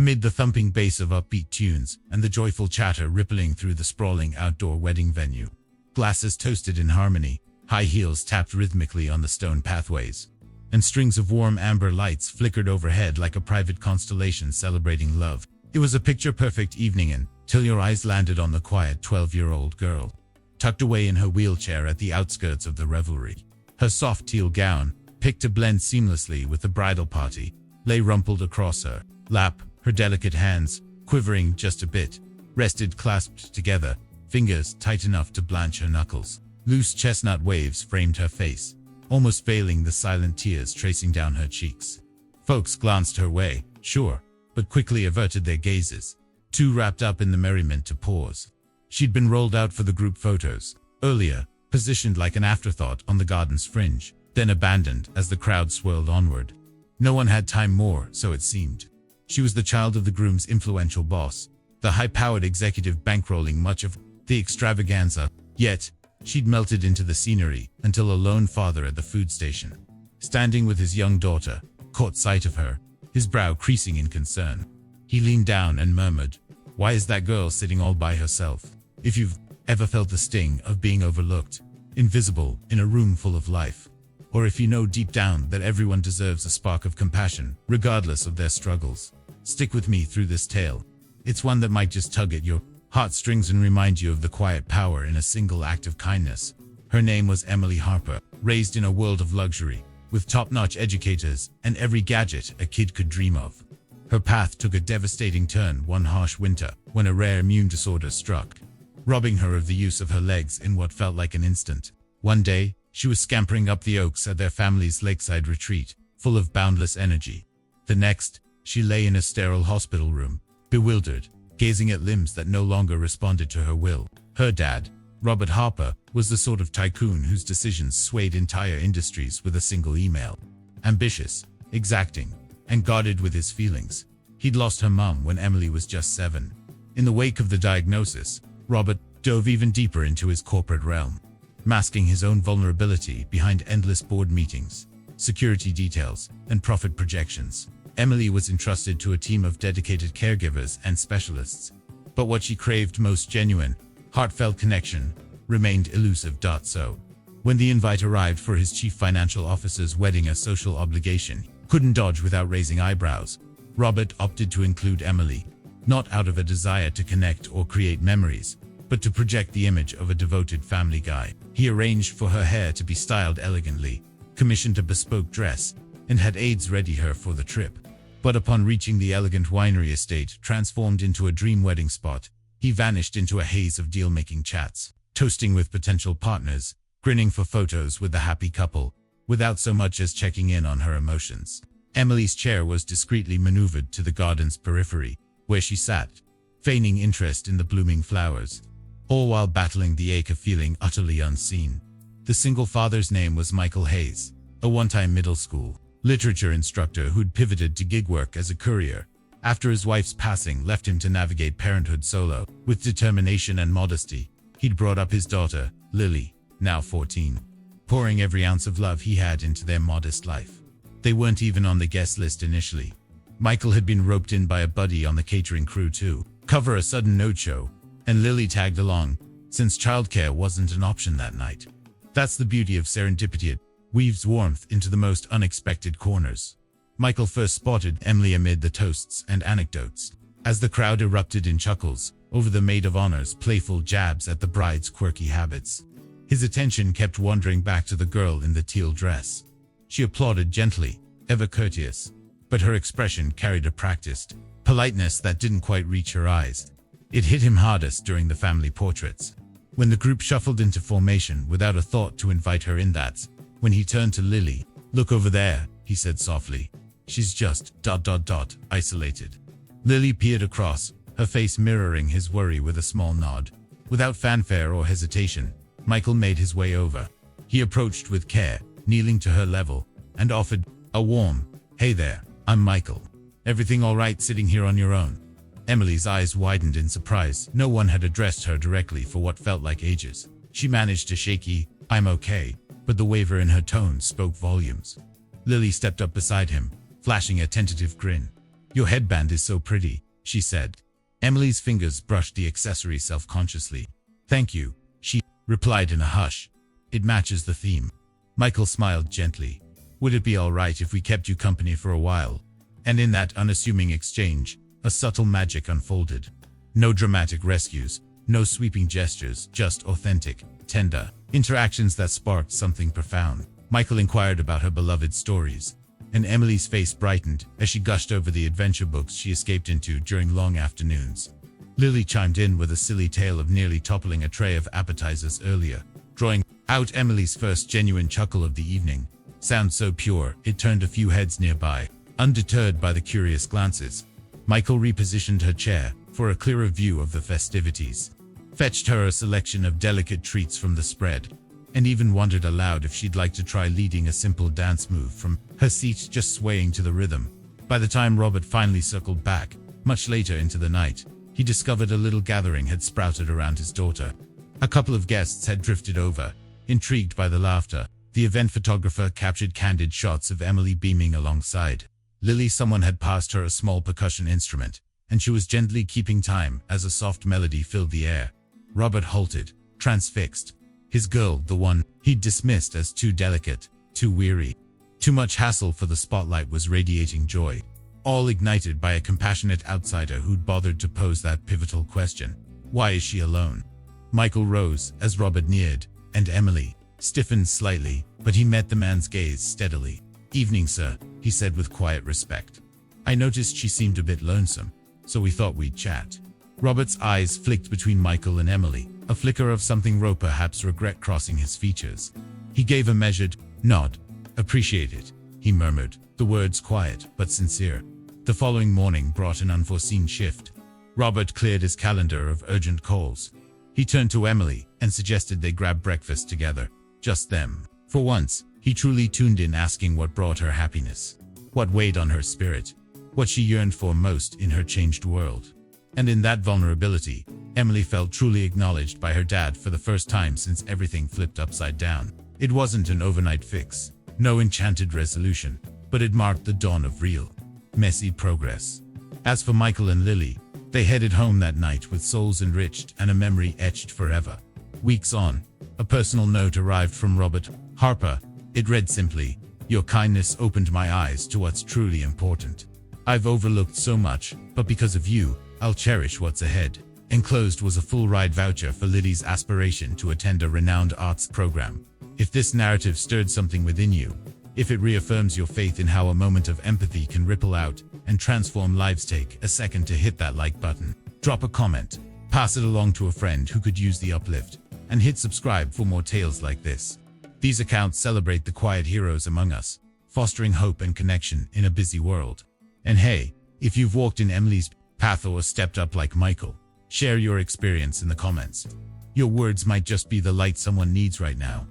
amid the thumping bass of upbeat tunes and the joyful chatter rippling through the sprawling outdoor wedding venue. Glasses toasted in harmony, high heels tapped rhythmically on the stone pathways, and strings of warm amber lights flickered overhead like a private constellation celebrating love. It was a picture-perfect evening until your eyes landed on the quiet 12-year-old girl, tucked away in her wheelchair at the outskirts of the revelry. Her soft teal gown, picked to blend seamlessly with the bridal party, lay rumpled across her lap, her delicate hands, quivering just a bit, rested clasped together, fingers tight enough to blanch her knuckles. Loose chestnut waves framed her face, almost veiling the silent tears tracing down her cheeks. Folks glanced her way, sure, but quickly averted their gazes, too wrapped up in the merriment to pause. She'd been rolled out for the group photos, earlier, positioned like an afterthought on the garden's fringe, then abandoned as the crowd swirled onward. No one had time more, so it seemed. She was the child of the groom's influential boss, the high-powered executive bankrolling much of the extravaganza, yet she'd melted into the scenery until a lone father at the food station, standing with his young daughter, caught sight of her, his brow creasing in concern. He leaned down and murmured, "Why is that girl sitting all by herself?" If you've ever felt the sting of being overlooked, invisible in a room full of life, or if you know deep down that everyone deserves a spark of compassion, regardless of their struggles, stick with me through this tale. It's one that might just tug at your heartstrings and remind you of the quiet power in a single act of kindness. Her name was Emily Harper, raised in a world of luxury, with top-notch educators and every gadget a kid could dream of. Her path took a devastating turn one harsh winter when a rare immune disorder struck, robbing her of the use of her legs in what felt like an instant. One day, she was scampering up the oaks at their family's lakeside retreat, full of boundless energy. The next, she lay in a sterile hospital room, bewildered, gazing at limbs that no longer responded to her will. Her dad, Robert Harper, was the sort of tycoon whose decisions swayed entire industries with a single email. Ambitious, exacting, and guarded with his feelings. He'd lost her mum when Emily was just 7. In the wake of the diagnosis, Robert dove even deeper into his corporate realm, masking his own vulnerability behind endless board meetings, security details, and profit projections. Emily was entrusted to a team of dedicated caregivers and specialists, but what she craved most, genuine, heartfelt connection, remained elusive. So, when the invite arrived for his chief financial officer's wedding, a social obligation couldn't dodge without raising eyebrows, Robert opted to include Emily, not out of a desire to connect or create memories, but to project the image of a devoted family guy. He arranged for her hair to be styled elegantly, commissioned a bespoke dress, and had aides ready her for the trip. But upon reaching the elegant winery estate, transformed into a dream wedding spot, he vanished into a haze of deal-making chats, toasting with potential partners, grinning for photos with the happy couple, without so much as checking in on her emotions. Emily's chair was discreetly maneuvered to the garden's periphery, where she sat, feigning interest in the blooming flowers, all while battling the ache of feeling utterly unseen. The single father's name was Michael Hayes, a one-time middle school literature instructor who'd pivoted to gig work as a courier after his wife's passing left him to navigate parenthood solo. With determination and modesty, he'd brought up his daughter, Lily, now 14, pouring every ounce of love he had into their modest life. They weren't even on the guest list initially. Michael had been roped in by a buddy on the catering crew to cover a sudden no-show, and Lily tagged along, since childcare wasn't an option that night. That's the beauty of serendipity. It weaves warmth into the most unexpected corners. Michael first spotted Emily amid the toasts and anecdotes, as the crowd erupted in chuckles over the maid of honor's playful jabs at the bride's quirky habits. His attention kept wandering back to the girl in the teal dress. She applauded gently, ever courteous, but her expression carried a practiced politeness that didn't quite reach her eyes. It hit him hardest during the family portraits, when the group shuffled into formation without a thought to invite her in. That's when he turned to Lily. "Look over there," he said softly. "She's just ... isolated." Lily peered across, her face mirroring his worry with a small nod. Without fanfare or hesitation, Michael made his way over. He approached with care, kneeling to her level, and offered a warm, "Hey there, I'm Michael. Everything all right sitting here on your own?" Emily's eyes widened in surprise. No one had addressed her directly for what felt like ages. She managed a shaky, "I'm okay," but the waver in her tone spoke volumes. Lily stepped up beside him, flashing a tentative grin. Your headband is so pretty, she said. Emily's fingers brushed the accessory self-consciously. Thank you, she replied in a hush. It matches the theme. Michael smiled gently. Would it be all right if we kept you company for a while? And in that unassuming exchange, a subtle magic unfolded. No dramatic rescues, no sweeping gestures, just authentic, tender interactions that sparked something profound. Michael inquired about her beloved stories, and Emily's face brightened as she gushed over the adventure books she escaped into during long afternoons. Lily chimed in with a silly tale of nearly toppling a tray of appetizers earlier, drawing out Emily's first genuine chuckle of the evening. Sound so pure, it turned a few heads nearby. Undeterred by the curious glances, Michael repositioned her chair for a clearer view of the festivities, fetched her a selection of delicate treats from the spread, and even wondered aloud if she'd like to try leading a simple dance move from her seat, just swaying to the rhythm. By the time Robert finally circled back, much later into the night, he discovered a little gathering had sprouted around his daughter. A couple of guests had drifted over, intrigued by the laughter. The event photographer captured candid shots of Emily beaming alongside Lily. Someone had passed her a small percussion instrument, and she was gently keeping time as a soft melody filled the air. Robert halted, transfixed. His girl, the one he'd dismissed as too delicate, too weary, too much hassle for the spotlight, was radiating joy, all ignited by a compassionate outsider who'd bothered to pose that pivotal question. Why is she alone? Michael rose as Robert neared, and Emily stiffened slightly, but he met the man's gaze steadily. Evening, sir, he said with quiet respect. I noticed she seemed a bit lonesome, so we thought we'd chat. Robert's eyes flicked between Michael and Emily, a flicker of something raw, perhaps regret, crossing his features. He gave a measured nod. Appreciate it, he murmured, the words quiet but sincere. The following morning brought an unforeseen shift. Robert cleared his calendar of urgent calls. He turned to Emily and suggested they grab breakfast together, just them. For once, he truly tuned in, asking what brought her happiness, what weighed on her spirit, what she yearned for most in her changed world. And in that vulnerability, Emily felt truly acknowledged by her dad for the first time since everything flipped upside down. It wasn't an overnight fix, no enchanted resolution, but it marked the dawn of real, messy progress. As for Michael and Lily, they headed home that night with souls enriched and a memory etched forever. Weeks on, a personal note arrived from Robert. Harper. It read simply, your kindness opened my eyes to what's truly important. I've overlooked so much, but because of you, I'll cherish what's ahead. Enclosed was a full ride voucher for Lily's aspiration to attend a renowned arts program. If this narrative stirred something within you, if it reaffirms your faith in how a moment of empathy can ripple out and transform lives, take a second to hit that like button, drop a comment, pass it along to a friend who could use the uplift, and hit subscribe for more tales like this. These accounts celebrate the quiet heroes among us, fostering hope and connection in a busy world. And hey, if you've walked in Emily's path or stepped up like Michael, share your experience in the comments. Your words might just be the light someone needs right now.